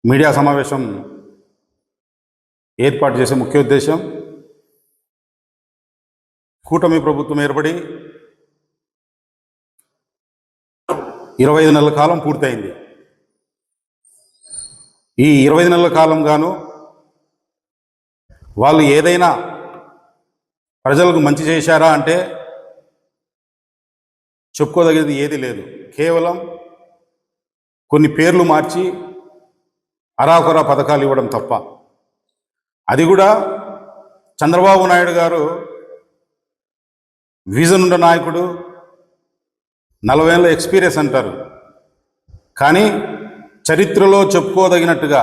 Media సమావేశం ఏర్పాటు చేసే ముఖ్య ఉద్దేశం కూటమి ప్రభుత్వం ఏర్పడి 25 నెలల కాలం పూర్తయింది. ఈ 25 నెలల కాలం గాను వాళ్ళు ఏదైనా ప్రజలకు మంచి చేశారా అంటే చెప్పుకోదగ్గది ఏది లేదు. కేవలం కొన్ని పేర్లు మార్చి అరాకొరా పథకాలు ఇవ్వడం తప్ప. అది కూడా చంద్రబాబు నాయుడు గారు విజన్ ఉన్న నాయకుడు, 40 ఏళ్ళ ఎక్స్పీరియన్స్ అంటారు, కానీ చరిత్రలో చెప్పుకోదగినట్టుగా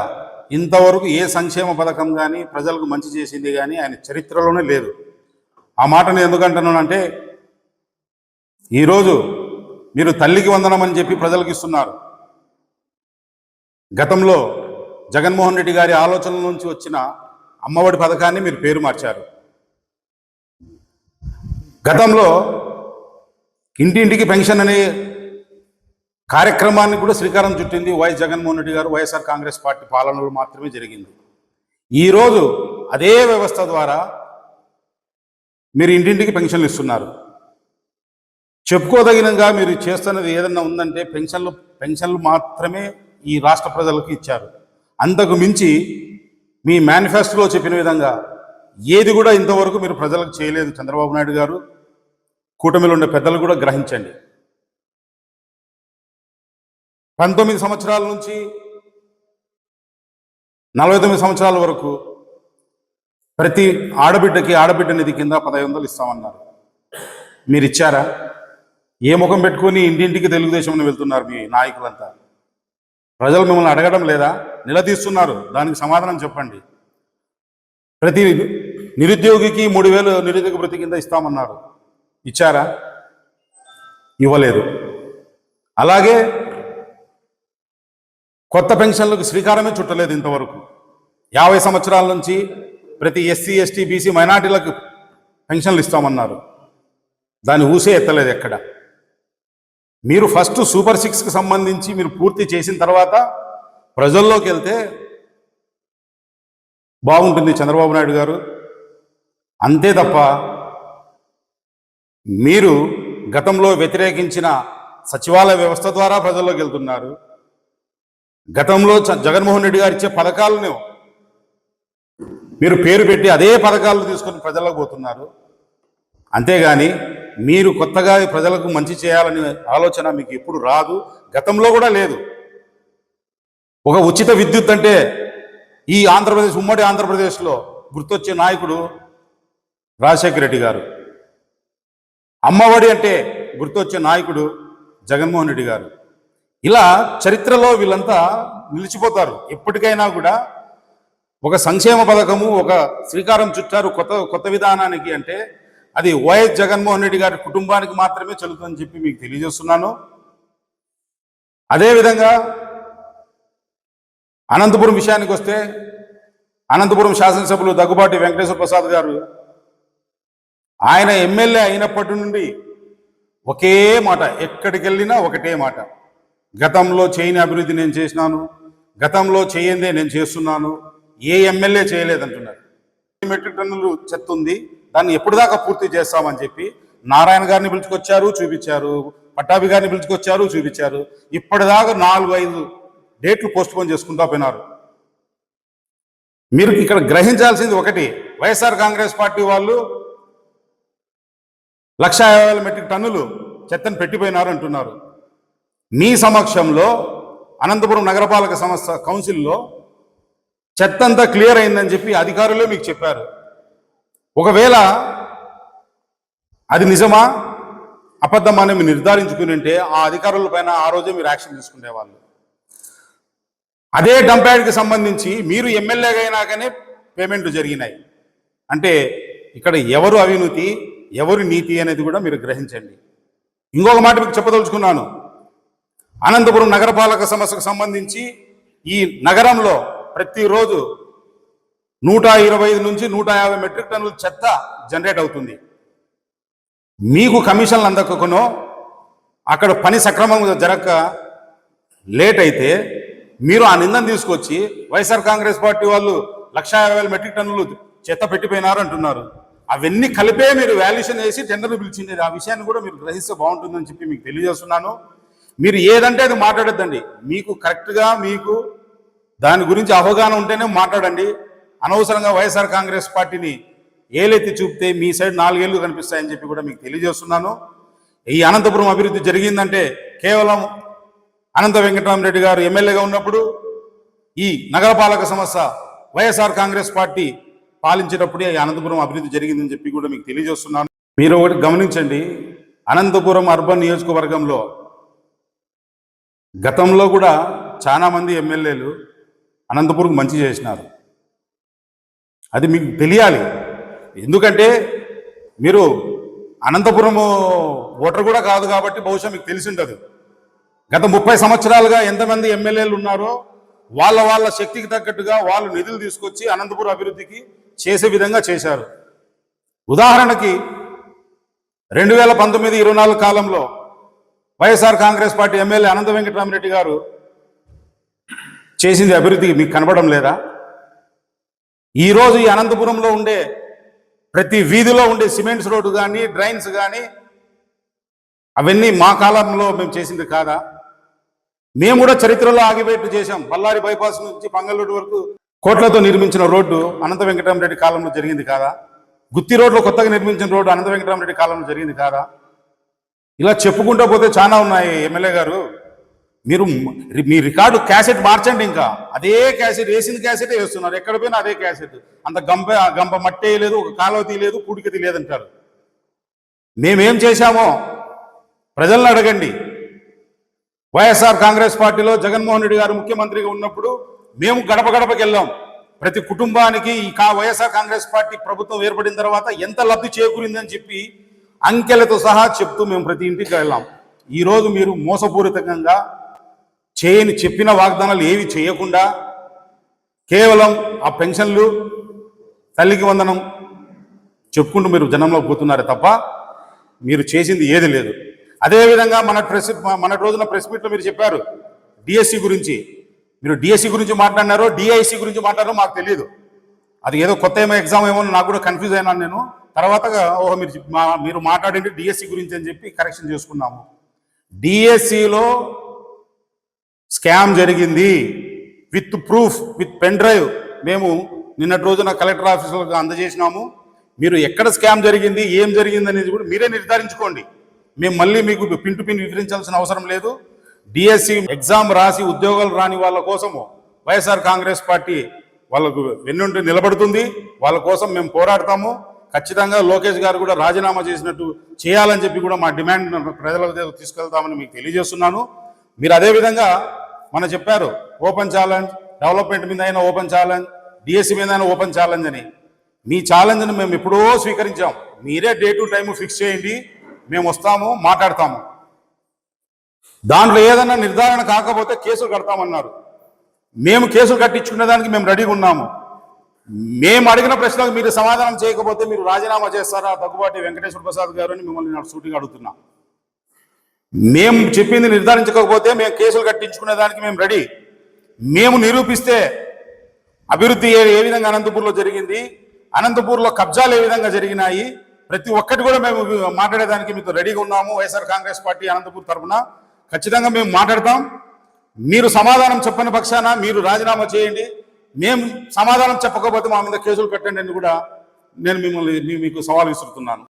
ఇంతవరకు ఏ సంక్షేమ పథకం కానీ ప్రజలకు మంచి చేసింది కానీ ఆయన చరిత్రలోనే లేదు. ఆ మాటను ఎందుకంటున్నానంటే ఈరోజు మీరు తల్లికి వందనం అని చెప్పి ప్రజలకు ఇస్తున్నారు. గతంలో జగన్మోహన్ రెడ్డి గారి ఆలోచనల నుంచి వచ్చిన అమ్మఒడి పథకాన్ని మీరు పేరు మార్చారు. గతంలో ఇంటింటికి పెన్షన్ అనే కార్యక్రమాన్ని కూడా శ్రీకారం చుట్టింది వైఎస్ జగన్మోహన్ రెడ్డి గారు, వైఎస్ఆర్ కాంగ్రెస్ పార్టీ పాలనలో మాత్రమే జరిగింది. ఈరోజు అదే వ్యవస్థ ద్వారా మీరు ఇంటింటికి పెన్షన్లు ఇస్తున్నారు. చెప్పుకోదగినగా మీరు చేస్తున్నది ఏదన్నా ఉందంటే పెన్షన్లు మాత్రమే ఈ రాష్ట్ర ప్రజలకు ఇచ్చారు. అంతకు మించి మీ మేనిఫెస్టోలో చెప్పిన విధంగా ఏది కూడా ఇంతవరకు మీరు ప్రజలకు చేయలేదు. చంద్రబాబు నాయుడు గారు, కూటమిలో ఉండే పెద్దలు కూడా గ్రహించండి. 19 సంవత్సరాల నుంచి 49 సంవత్సరాల వరకు ప్రతి ఆడబిడ్డ నిధి కింద 1500 ఇస్తామన్నారు. మీరు ఇచ్చారా? ఏ ముఖం పెట్టుకొని ఇంటింటికి తెలుగుదేశం వెళ్తున్నారు మీ నాయకులంతా? ప్రజలు మిమ్మల్ని అడగడం లేదా? నిలదీస్తున్నారు, దానికి సమాధానం చెప్పండి. ప్రతి నిరుద్యోగికి 3000 నిరుద్యోగ భృతి కింద ఇస్తామన్నారు. ఇచ్చారా? ఇవ్వలేదు. అలాగే కొత్త పెన్షన్లకు శ్రీకారమే చుట్టలేదు ఇంతవరకు. 50 సంవత్సరాల నుంచి ప్రతి ఎస్సీ, ఎస్టీ, బీసీ, మైనార్టీలకు పెన్షన్లు ఇస్తామన్నారు. దాన్ని ఊసే ఎత్తలేదు ఎక్కడ. మీరు ఫస్ట్ సూపర్ 6కి సంబంధించి మీరు పూర్తి చేసిన తర్వాత ప్రజల్లోకి వెళ్తే బాగుంటుంది చంద్రబాబు నాయుడు గారు. అంతే తప్ప మీరు గతంలో వ్యతిరేకించిన సచివాలయ వ్యవస్థ ద్వారా ప్రజల్లోకి వెళ్తున్నారు. గతంలో జగన్మోహన్ రెడ్డి గారు ఇచ్చే పథకాలను మీరు పేరు పెట్టి అదే పథకాలను తీసుకొని ప్రజల్లోకి పోతున్నారు. అంతేగాని మీరు కొత్తగా ప్రజలకు మంచి చేయాలనే ఆలోచన మీకు ఎప్పుడు రాదు, గతంలో కూడా లేదు. ఒక ఉచిత విద్యుత్ అంటే ఈ ఉమ్మడి ఆంధ్రప్రదేశ్లో గుర్తొచ్చే నాయకుడు రాజశేఖర రెడ్డి గారు. అమ్మఒడి అంటే గుర్తొచ్చే నాయకుడు జగన్మోహన్ రెడ్డి గారు. ఇలా చరిత్రలో వీళ్ళంతా నిలిచిపోతారు. ఎప్పటికైనా కూడా ఒక సంక్షేమ పథకము, ఒక శ్రీకారం చుట్టారు కొత్త విధానానికి అంటే అది వైఎస్ జగన్మోహన్ రెడ్డి గారి కుటుంబానికి మాత్రమే చెల్లుతుందని చెప్పి మీకు తెలియజేస్తున్నాను. అదేవిధంగా అనంతపురం విషయానికి వస్తే, అనంతపురం శాసనసభ్యులు దగ్గుబాటి వెంకటేశ్వర ప్రసాద్ గారు ఆయన ఎమ్మెల్యే అయినప్పటి నుండి ఒకే మాట, ఎక్కడికి వెళ్ళినా ఒకటే మాట, గతంలో చేయని అభివృద్ధి నేను చేసినాను, గతంలో చేయందే నేను చేస్తున్నాను, ఏ ఎమ్మెల్యే చేయలేదంటున్నారు. మెట్రిక్ టన్నులు చెత్త ఉంది, దాన్ని ఎప్పటిదాకా పూర్తి చేస్తామని చెప్పి నారాయణ గారిని పిలుచుకొచ్చారు, చూపించారు, పట్టాభి గారిని పిలుచుకొచ్చారు, చూపించారు. ఇప్పటిదాకా 4-5 డేట్లు పోస్ట్పోన్ చేసుకుంటా పోయినారు. మీరు ఇక్కడ గ్రహించాల్సింది ఒకటి, వైఎస్ఆర్ కాంగ్రెస్ పార్టీ వాళ్ళు 150,000 మెట్రిక్ టన్నులు చెత్తను పెట్టిపోయినారు అంటున్నారు. మీ సమక్షంలో అనంతపురం నగరపాలక సంస్థ కౌన్సిల్లో చెత్త అంతా క్లియర్ అయిందని చెప్పి అధికారులే మీకు చెప్పారు. ఒకవేళ అది నిజమా అబద్ధమా అని మీరు నిర్ధారించుకుని ఉంటే ఆ అధికారుల పైన ఆ రోజే మీరు యాక్షన్ తీసుకునేవాళ్ళు. అదే డంప్యార్డ్కి సంబంధించి మీరు ఎమ్మెల్యేగా అయినాకనే పేమెంట్లు జరిగినాయి. అంటే ఇక్కడ ఎవరు అవినీతి, ఎవరు నీతి అనేది కూడా మీరు గ్రహించండి. ఇంకొక మాట మీకు చెప్పదలుచుకున్నాను. అనంతపురం నగరపాలక సంస్థకు సంబంధించి ఈ నగరంలో ప్రతిరోజు 125 నుంచి 150 మెట్రిక్ టన్నుల చెత్త జనరేట్ అవుతుంది. మీకు కమిషన్లు అందకనో అక్కడ పని సక్రమంగా జరగక లేట్ అయితే మీరు ఆ నిందను తీసుకొచ్చి వైఎస్ఆర్ కాంగ్రెస్ పార్టీ వాళ్ళు 1,50,000 మెట్రిక్ టన్నులు చెత్త పెట్టిపోయినారు అంటున్నారు. అవన్నీ కలిపే మీరు వాల్యుయేషన్ వేసి టెండర్లు పిలిచిండేది. ఆ విషయాన్ని కూడా మీరు గ్రహిస్తే బాగుంటుందని చెప్పి మీకు తెలియజేస్తున్నాను. మీరు ఏదంటే అది మాట్లాడొద్దండి. మీకు కరెక్ట్గా మీకు దాని గురించి అవగాహన ఉంటేనే మాట్లాడండి. అనవసరంగా వైఎస్ఆర్ కాంగ్రెస్ పార్టీని ఏలెత్తి చూపితే మీ సైడ్ 4 ఏళ్ళు కనిపిస్తాయని చెప్పి కూడా మీకు తెలియజేస్తున్నాను. ఈ అనంతపురం అభివృద్ధి జరిగిందంటే కేవలం అనంత వెంకటరామరెడ్డి గారు ఎమ్మెల్యేగా ఉన్నప్పుడు ఈ నగరపాలక సంస్థ వైఎస్ఆర్ కాంగ్రెస్ పార్టీ పాలించేటప్పుడే అనంతపురం అభివృద్ధి జరిగిందని చెప్పి కూడా మీకు తెలియజేస్తున్నాను. మీరు ఒకటి గమనించండి, అనంతపురం అర్బన్ నియోజకవర్గంలో గతంలో కూడా చాలామంది ఎమ్మెల్యేలు అనంతపురం మంచి చేసినారు. అది మీకు తెలియాలి. ఎందుకంటే మీరు అనంతపురం ఓటర్ కూడా కాదు కాబట్టి బహుశా మీకు తెలిసి ఉండదు. గత 30 సంవత్సరాలుగా ఎంతమంది ఎమ్మెల్యేలు ఉన్నారో వాళ్ళ శక్తికి తగ్గట్టుగా వాళ్ళు నిధులు తీసుకొచ్చి అనంతపురం అభివృద్ధికి చేసే విధంగా చేశారు. ఉదాహరణకి 2019-24 కాలంలో వైఎస్ఆర్ కాంగ్రెస్ పార్టీ ఎమ్మెల్యే అనంత వెంకటరామరెడ్డి గారు చేసింది అభివృద్ధి మీకు కనబడం లేదా? ఈరోజు ఈ అనంతపురంలో ఉండే ప్రతి వీధిలో ఉండే సిమెంట్స్ రోడ్డు కానీ డ్రైన్స్ కానీ అవన్నీ మా కాలంలో మేము చేసింది కాదా? మేము కూడా చరిత్రలో ఆగిపెట్టు చేశాం. బళ్ళారి బైపాస్ నుంచి పంగల్ వరకు కోట్లతో నిర్మించిన రోడ్డు అనంత వెంకటరామరెడ్డి కాలంలో జరిగింది కాదా? గుత్తి రోడ్లో కొత్తగా నిర్మించిన రోడ్డు అనంత వెంకటరామరెడ్డి కాలంలో జరిగింది కాదా? ఇలా చెప్పుకుంటూ పోతే చాలా ఉన్నాయి. ఎమ్మెల్యే గారు, మీరు మీ రికార్డు క్యాసెట్ మార్చండి. ఇంకా అదే క్యాసెట్, వేసిన క్యాసెటే వేస్తున్నారు. ఎక్కడ పోయినా అదే క్యాసెట్. అంత గంప మట్టి వేయలేదు, ఒక కాలువ తీయలేదు, పూడిక తీయలేదంటారు. మేమేం చేశామో ప్రజలను అడగండి. వైఎస్ఆర్ కాంగ్రెస్ పార్టీలో జగన్మోహన్ రెడ్డి గారు ముఖ్యమంత్రిగా ఉన్నప్పుడు మేము గడప గడపకి వెళ్ళాం. ప్రతి కుటుంబానికి ఈ వైఎస్ఆర్ కాంగ్రెస్ పార్టీ ప్రభుత్వం ఏర్పడిన తర్వాత ఎంత లబ్ధి చేకూరిందని చెప్పి అంకెలతో సహా చెప్తూ మేము ప్రతి ఇంటికి వెళ్ళాం. ఈరోజు మీరు మోసపూరితంగా చెప్పిన వాగ్దానాలు ఏవి చేయకుండా కేవలం ఆ పెన్షన్లు, తల్లికి వందనం చెప్పుకుంటూ మీరు జనంలో పోతున్నారే తప్ప మీరు చేసింది ఏది లేదు. అదేవిధంగా మన రోజున ప్రెస్ మీట్లో మీరు చెప్పారు డిఎస్సి గురించి. మీరు డిఎస్సి గురించి మాట్లాడినారో డిఐసి గురించి మాట్లాడారో మాకు తెలియదు. అది ఏదో కొత్త ఎగ్జామ్ ఏమో నాకు కూడా కన్ఫ్యూజ్ అయినాను నేను. తర్వాత ఓహో మీరు మాట్లాడింది డిఎస్సి గురించి అని చెప్పి కరెక్షన్ చేసుకున్నాము. డిఎస్సిలో స్కామ్ జరిగింది with proof, with pen drive మేము నిన్నటి రోజున కలెక్టర్ ఆఫీసులకు అందజేసినాము. మీరు ఎక్కడ స్కామ్ జరిగింది, ఏం జరిగింది అనేది కూడా మీరే నిర్ధారించుకోండి. మేము మళ్ళీ మీకు పిన్ టు పిన్ వివరించాల్సిన అవసరం లేదు. డిఎస్సి ఎగ్జామ్ రాసి ఉద్యోగాలు రాని వాళ్ళ కోసము వైఎస్ఆర్ కాంగ్రెస్ పార్టీ వాళ్ళకు వెన్నుండి నిలబడుతుంది. వాళ్ళ కోసం మేము పోరాడతాము. ఖచ్చితంగా లోకేష్ గారు కూడా రాజీనామా చేసినట్టు చేయాలని చెప్పి కూడా మా డిమాండ్ ప్రజల దగ్గర తీసుకెళ్తామని మీకు తెలియజేస్తున్నాను. మీరు అదేవిధంగా మన చెప్పారు ఓపెన్ ఛాలెంజ్, డెవలప్మెంట్ మీద అయినా ఓపెన్ ఛాలెంజ్, డిఎస్సి మీద అయినా ఓపెన్ ఛాలెంజ్ అని. మీ ఛాలెంజ్ని మేము ఎప్పుడో స్వీకరించాం. మీరే డే టు టైం ఫిక్స్ చేయండి, మేము వస్తాము, మాట్లాడతాము. దాంట్లో ఏదైనా నిర్ధారణ కాకపోతే కేసులు కడతామన్నారు. మేము కేసులు కట్టించుకునే దానికి మేము రెడీగా ఉన్నాము. మేము అడిగిన ప్రశ్నలకు మీరు సమాధానం చేయకపోతే మీరు రాజీనామా చేస్తారా దగ్గుబాటి వెంకటేశ్వర ప్రసాద్ గారు అని మిమ్మల్ని నాకు సూటిగా అడుగుతున్నా. మేము చెప్పింది నిర్ధారించకపోతే మేము కేసులు కట్టించుకునే దానికి మేము రెడీ. మేము నిరూపిస్తే అభివృద్ధి ఏ విధంగా అనంతపూర్లో జరిగింది, అనంతపూర్లో కబ్జాలు ఏ విధంగా జరిగినాయి, ప్రతి ఒక్కటి కూడా మేము మాట్లాడేదానికి మీతో రెడీగా ఉన్నాము. వైఎస్ఆర్ కాంగ్రెస్ పార్టీ అనంతపూర్ తరఫున ఖచ్చితంగా మేము మాట్లాడతాం. మీరు సమాధానం చెప్పని పక్షాన మీరు రాజీనామా చేయండి. మేము సమాధానం చెప్పకపోతే మా మీద కేసులు పెట్టండి అని కూడా నేను మీకు సవాల్ విసురుతున్నాను.